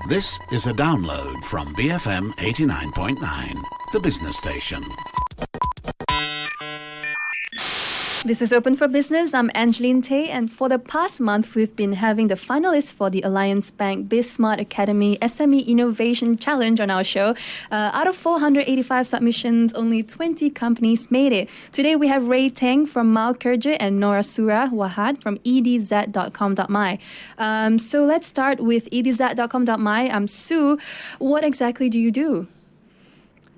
This is a download from BFM 89.9, the business station. This is Open for Business. I'm Angeline Tay, and for the past month, we've been having the finalists for the Alliance Bank Bizsmart Academy SME Innovation Challenge on our show. Out of 485 submissions, only 20 companies made it. Today, we have Ray Teng from Mau Kerja and Nora Surah Wahad from EDZ.com.my. So let's start with EDZ.com.my. Sue, what exactly do you do?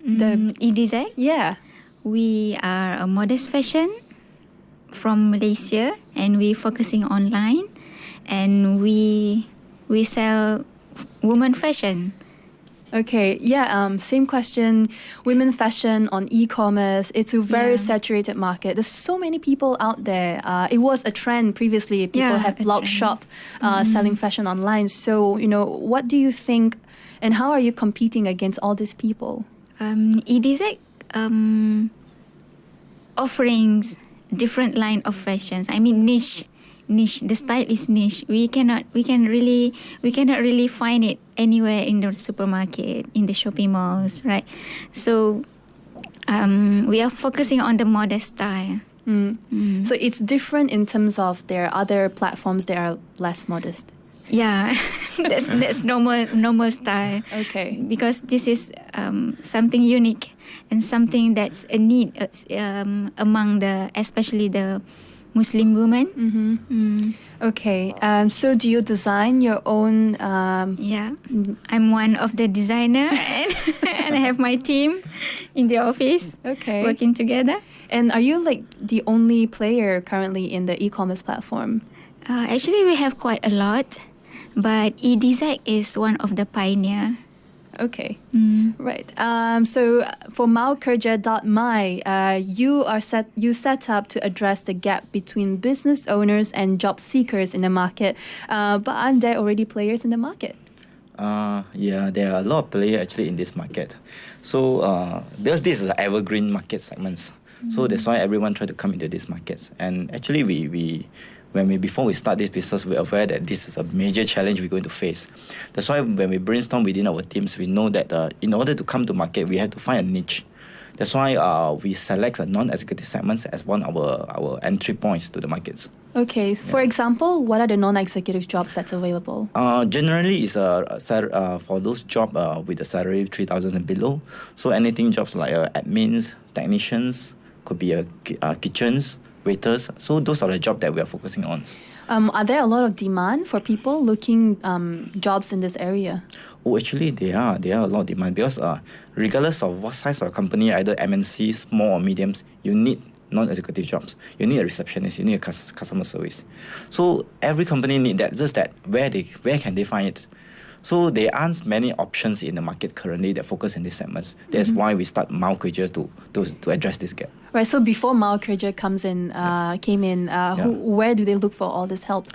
EDZ? Yeah. We are a modest fashion from Malaysia, and we're focusing online, and we sell women fashion. Okay, same question. Women fashion on e-commerce, it's a very saturated market. There's so many people out there. It was a trend previously. People have blog shop selling fashion online. So, what do you think, and how are you competing against all these people? EDZ offerings different line of fashions. I mean niche. The style is niche. We cannot really find it anywhere in the supermarket, in the shopping malls, right? So we are focusing on the modest style. So it's different in terms of their other platforms that are less modest. Yeah, that's normal style. Okay. Because this is something unique and something that's a need among especially the Muslim women. Okay. So do you design your own? Yeah, I'm one of the designer, and I have my team in the office. Okay. Working together. And are you like the only player currently in the e-commerce platform? Actually, we have quite a lot. But EDZ is one of the pioneer. Okay, right. So for MauKerja.my, you set up to address the gap between business owners and job seekers in the market. But aren't there already players in the market? There are a lot of players actually in this market. So because this is an evergreen market segments, so that's why everyone try to come into this market. And actually, before we start this business, we're aware that this is a major challenge we're going to face. That's why when we brainstorm within our teams, we know that in order to come to market, we have to find a niche. That's why we select a non-executive segments as one of our entry points to the markets. Okay, for example, what are the non-executive jobs that's available? Generally, it's for those jobs with a salary of 3,000 and below. So anything jobs like admins, technicians, could be kitchens, waiters. So those are the jobs that we are focusing on. Are there a lot of demand for people looking jobs in this area? Oh, actually, there are a lot of demand because regardless of what size of company, either MNC, small or mediums, you need non-executive jobs. You need a receptionist. You need a customer service. So every company need that. Just that where can they find it? So there aren't many options in the market currently that focus in these segments. That's why we start Mau Kerja to address this gap. Right. So before Mau Kerja came in, where do they look for all this help?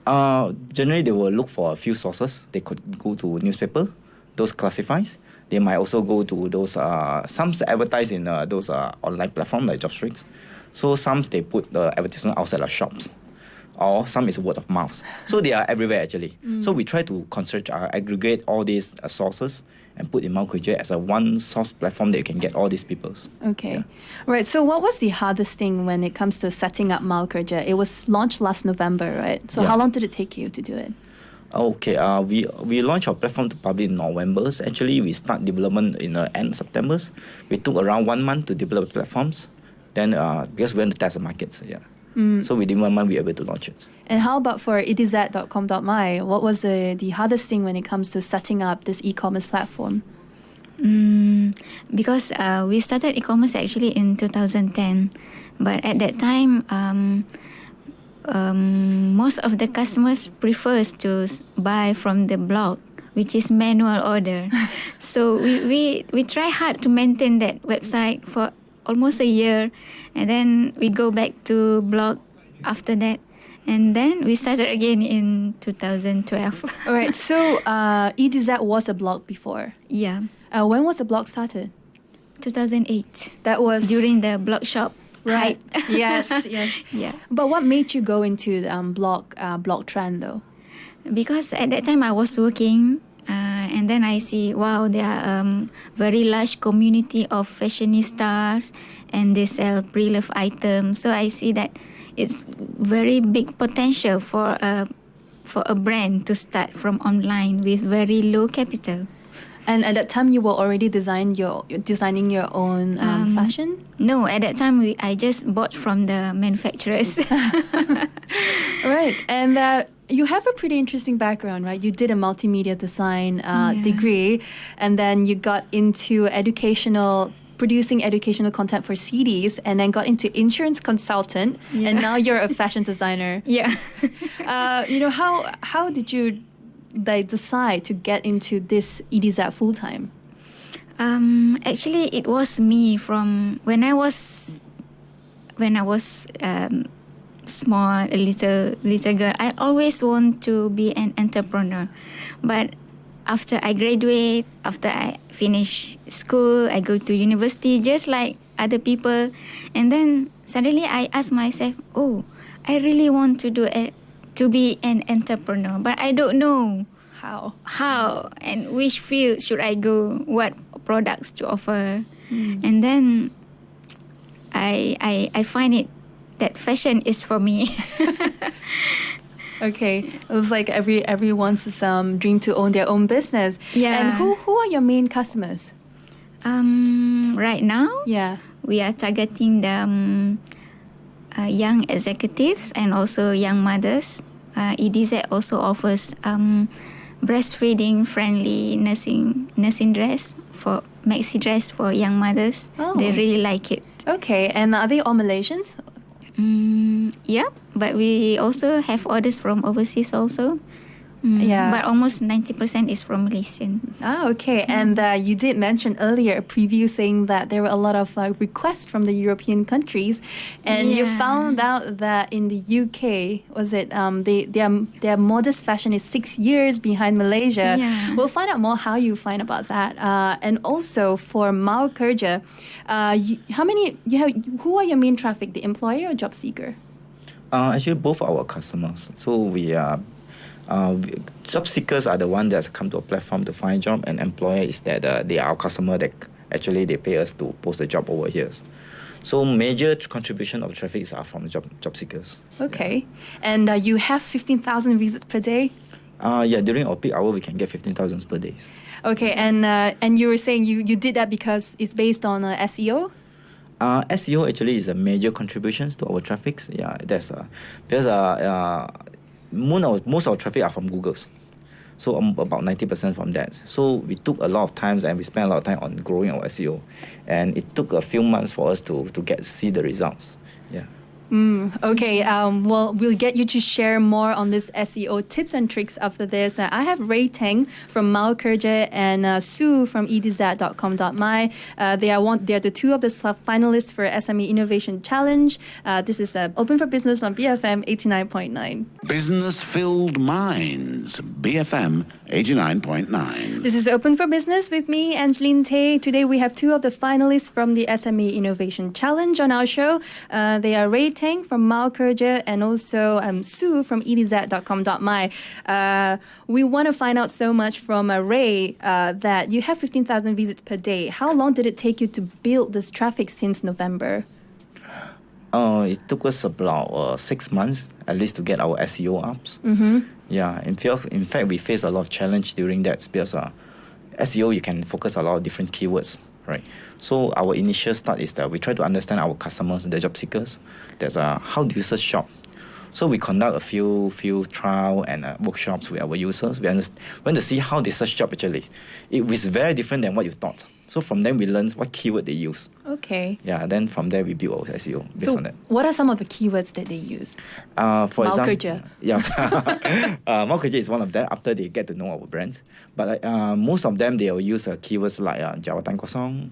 Generally, they will look for a few sources. They could go to newspaper, those classifieds. They might also go to those. Some advertise in those online platforms like JobStreet. So some they put the advertisement outside of shops. Or some is word of mouth. So they are everywhere actually. So we try to aggregate all these sources and put in Mau Kerja as a one source platform that you can get all these people. Okay. Yeah. Right. So what was the hardest thing when it comes to setting up Mau Kerja? It was launched last November, right? So how long did it take you to do it? Okay. We launched our platform to public in November. Actually, we start development in end September. We took around 1 month to develop platforms. Then because we want to test the markets, So within 1 month, we were able to launch it. And how about for EDZ.com.my? What was the hardest thing when it comes to setting up this e-commerce platform? Because we started e-commerce actually in 2010. But at that time, most of the customers prefers to buy from the blog, which is manual order. So we try hard to maintain that website for almost a year, and then we go back to blog after that, and then we started again in 2012. All right, so EDZ was a blog before. Yeah. When was the blog started? 2008. That was during the blog shop. Right. Hype. Yes. Yeah. But what made you go into the blog trend though? Because at that time I was working and then I see, wow, there are very large community of fashionistas, and they sell pre-loved items. So I see that it's very big potential for a brand to start from online with very low capital. And at that time, you were already designing your own fashion? No, at that time I just bought from the manufacturers. Right, and you have a pretty interesting background, right? You did a multimedia design degree, and then you got into producing educational content for CDs, and then got into insurance consultant, and now you're a fashion designer. Yeah. How did you decide to get into this EDZ full time? Actually, it was me from when I was small, a little girl. I always want to be an entrepreneur, but after I graduate, after I finish school, I go to university just like other people, and then suddenly I ask myself, oh, I really want to be an entrepreneur, but I don't know how and which field should I go, what products to offer. And then I find it that fashion is for me. Okay, it was like everyone's dream to own their own business. Yeah. And who are your main customers? Right now, Yeah. we are targeting the young executives and also young mothers. EDZ also offers breastfeeding friendly nursing dress for maxi dress for young mothers. Oh. They really like it. Okay, and are they all Malaysians? Yeah, but we also have orders from overseas also. Yeah. But almost 90% is from Malaysian. Okay. And you did mention earlier a preview saying that there were a lot of requests from the European countries, and you Yeah. found out that in the UK, was it their modest fashion is 6 years behind Malaysia. Yeah. We'll find out more how you find about that. And also for Mau Kerja, who are your main traffic, the employer or job seeker? Actually, both our customers. So we are. Job seekers are the ones that come to a platform to find job, and employer is that they are our customer that actually they pay us to post a job over here. So major contribution of traffic are from job seekers. Okay. And you have 15,000 visits per day? During our peak hour we can get 15,000 per day. Okay, and you were saying you did that because it's based on SEO? SEO actually is a major contributions to our traffic. Yeah, that's because most of our traffic are from Google's. So about 90% from that. So we took a lot of time and we spent a lot of time on growing our SEO. And it took a few months for us to see the results. Yeah. Okay, well, we'll get you to share more on this SEO tips and tricks after this. I have Ray Teng from Mau Kerja and Sue from EDZ.com.my. They are the two of the finalists for SME Innovation Challenge. This is Open for Business on BFM 89.9. Business-filled minds. BFM 89.9. This is Open for Business with me, Angeline Tay. Today we have two of the finalists from the SME Innovation Challenge on our show. They are Ray Teng from Mau Kerja and also Sue from EDZ.com.my. We want to find out so much from Ray that you have 15,000 visits per day. How long did it take you to build this traffic since November? It took us about 6 months at least to get our SEO ups. Yeah, in fact, we faced a lot of challenge during that because SEO, you can focus a lot of different keywords, right? So our initial start is that we try to understand our customers, the job seekers. That's how do users shop? So we conduct a few trial and workshops with our users. We want to see how they search job actually. It was very different than what you thought. So from them we learned what keyword they use. Okay. Yeah, then from there we build our SEO based on that. What are some of the keywords that they use? For Mau example, Kerja. Yeah, Mau Kerja is one of them after they get to know our brands. But most of them they will use keywords like jawatan kosong,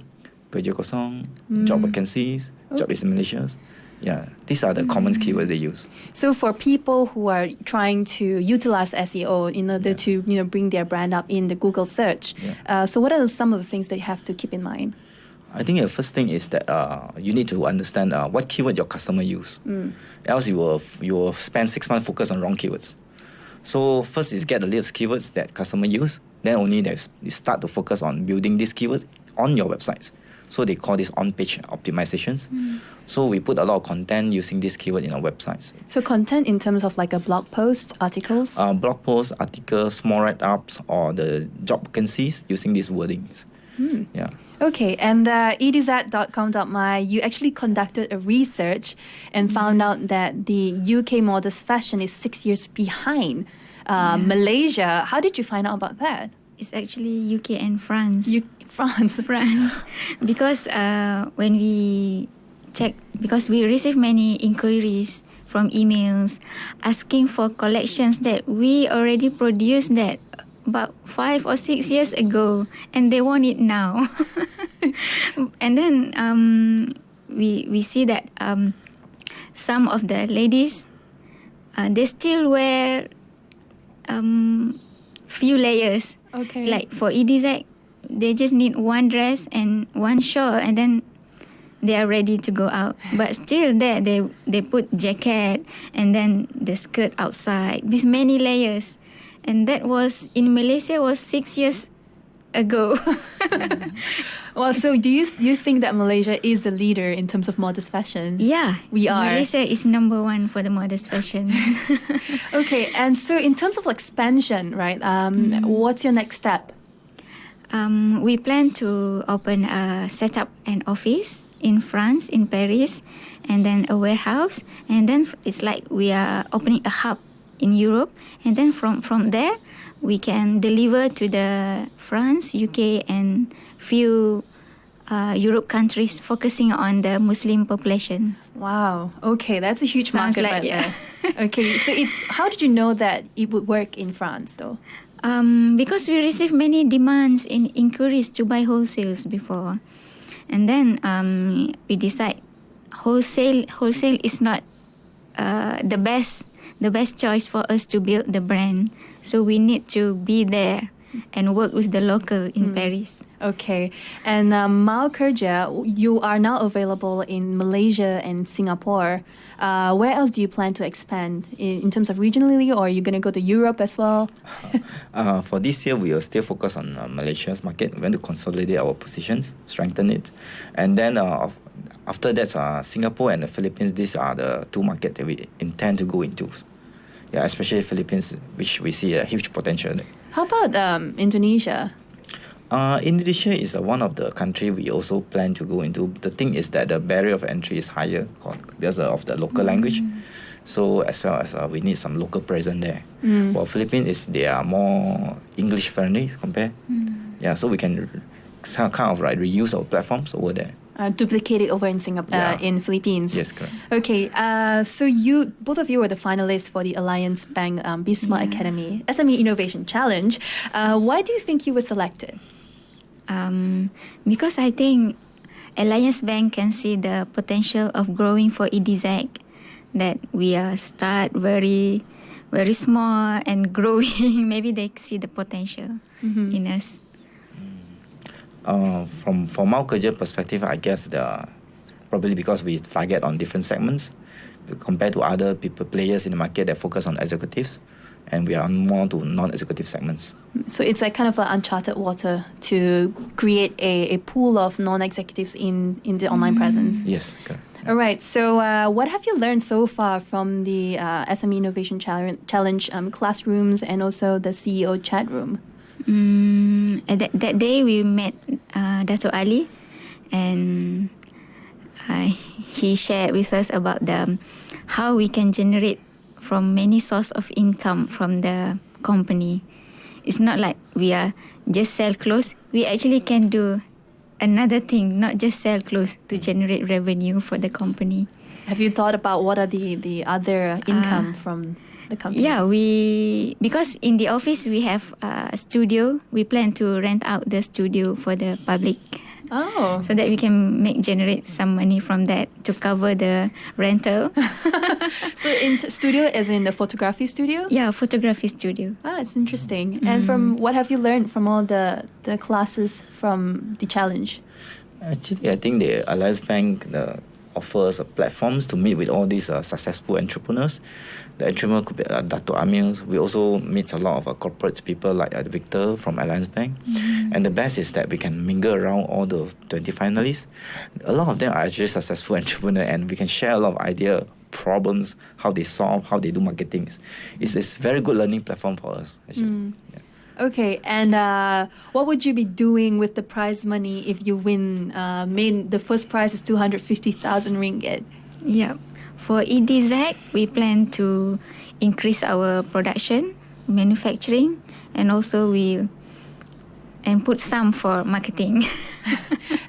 kerja kosong, job vacancies, job examinations. Yeah, these are the common keywords they use. So for people who are trying to utilize SEO in order to bring their brand up in the Google search, so what are some of the things they have to keep in mind? I think the first thing is that you need to understand what keyword your customer use. Else you will spend 6 months focused on wrong keywords. So first is get the list of keywords that customer use. then only you start to focus on building these keywords on your websites. So they call this on-page optimizations. So we put a lot of content using this keyword in our websites. So content in terms of like a blog post, articles? Blog posts, articles, small write-ups, or the job vacancies using these wordings. Yeah. Okay, and EDZ.com.my, you actually conducted a research and found out that the UK modest fashion is 6 years behind Malaysia. How did you find out about that? It's actually UK and France. France. Because when we check, because we receive many inquiries from emails asking for collections that we already produced that about 5 or 6 years ago, and they want it now. And then we see that some of the ladies they still wear few layers. Okay. Like for EDZ, they just need one dress and one shawl, and then they are ready to go out. But still there, they put jacket and then the skirt outside with many layers. And that was, in Malaysia, was 6 years ago. Well, so do you think that Malaysia is the leader in terms of modest fashion? Yeah. We are. Malaysia is number one for the modest fashion. Okay, and so in terms of expansion, right, what's your next step? We plan to set up an office in France, in Paris, and then a warehouse. And then it's like we are opening a hub in Europe, and then from there we can deliver to the France, UK, and few Europe countries focusing on the Muslim populations. Wow. Okay, that's a huge Sounds market like, right yeah. there. Okay, so how did you know that it would work in France though? Because we received many demands and inquiries to buy wholesales before, and then we decide wholesale is not the best choice for us to build the brand. So we need to be there and work with the local in Paris. Okay. And Mau Kerja, you are now available in Malaysia and Singapore. Where else do you plan to expand in terms of regionally, or are you going to go to Europe as well? For this year, we will still focus on Malaysia's market. We want to consolidate our positions, strengthen it. And then after that, Singapore and the Philippines, these are the two markets that we intend to go into. Yeah, especially Philippines, which we see a huge potential there. How about Indonesia? Indonesia is one of the country we also plan to go into. The thing is that the barrier of entry is higher because of the local language. So as well as we need some local presence there. While Philippines they are more English friendly compared. Yeah, so we can kind of like reuse our platforms over there. Duplicate it over in Singapore, in Philippines. Yes, correct. Okay, so both of you were the finalists for the Alliance Bank Bizsmart Academy SME Innovation Challenge. Why do you think you were selected? Because I think Alliance Bank can see the potential of growing for EDZ, that we start very, very small and growing. Maybe they see the potential in us. From Mau Kerja perspective, I guess probably because we target on different segments compared to other players in the market that focus on executives, and we are more to non-executive segments. So it's like kind of like uncharted water to create a pool of non-executives in the online presence. Yes, correct. All right. So what have you learned so far from the SME Innovation Challenge classrooms and also the CEO chat room? That day we met Dato' Ali, and he shared with us about how we can generate from many source of income from the company. It's not like we are just sell clothes. We actually can do another thing, not just sell clothes, to generate revenue for the company. Have you thought about what are the other income from the company? Yeah, because in the office we have a studio. We plan to rent out the studio for the public. Oh. So that we can generate some money from that to cover the rental. So in studio as in the photography studio? Yeah, photography studio. It's interesting. And from what have you learned from all the classes from the challenge? Actually, I think the Alliance Bank, offers platforms to meet with all these successful entrepreneurs. The entrepreneur could be Dato Amil. We also meet a lot of corporate people like Victor from Alliance Bank. And the best is that we can mingle around all the 20 finalists. A lot of them are actually successful entrepreneurs, and we can share a lot of idea, problems, how they solve, how they do marketing. It's very good learning platform for us, actually. Yeah. Okay, and what would you be doing with the prize money if you win? The first prize is 250,000 ringgit. Yeah. For EDZ, we plan to increase our production, manufacturing, and also and put some for marketing.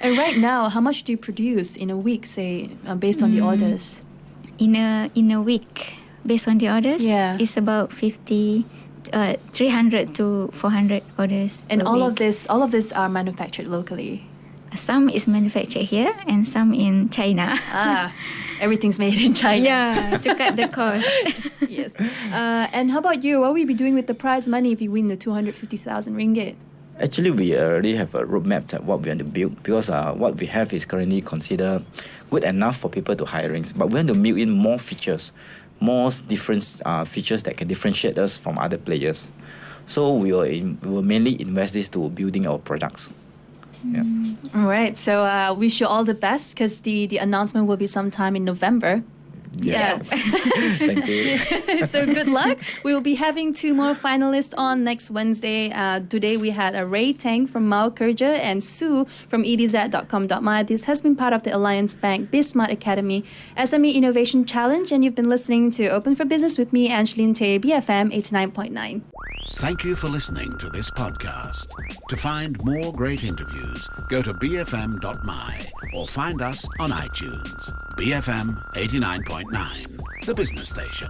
And right now, how much do you produce in a week, say, based on the orders? In a week, based on the orders, Yeah. it's about 300 to 400 orders. And per all week. of this are manufactured locally. Some is manufactured here and some in China. Everything's made in China. Yeah, to cut the cost. Yes. And how about you? What will you be doing with the prize money if you win the 250,000 ringgit? Actually, we already have a roadmap at what we want to build, because what we have is currently considered good enough for people to hiring. But we want to build in more features, more different features that can differentiate us from other players. So we will mainly invest this to building our products. Yeah. All right. So wish you all the best, because the announcement will be sometime in November. Yeah. Thank you. So good luck. We will be having 2 more finalists on next Wednesday. Today we had Ray Tang from Mao Kerja and Sue from EDZ.com.my. This has been part of the Alliance Bank Bizsmart Academy SME Innovation Challenge, and you've been listening to Open for Business with me, Angeline Tay, BFM 89.9. Thank you for listening to this podcast. To find more great interviews, go to BFM.my or find us on iTunes. BFM 89.9, the business station.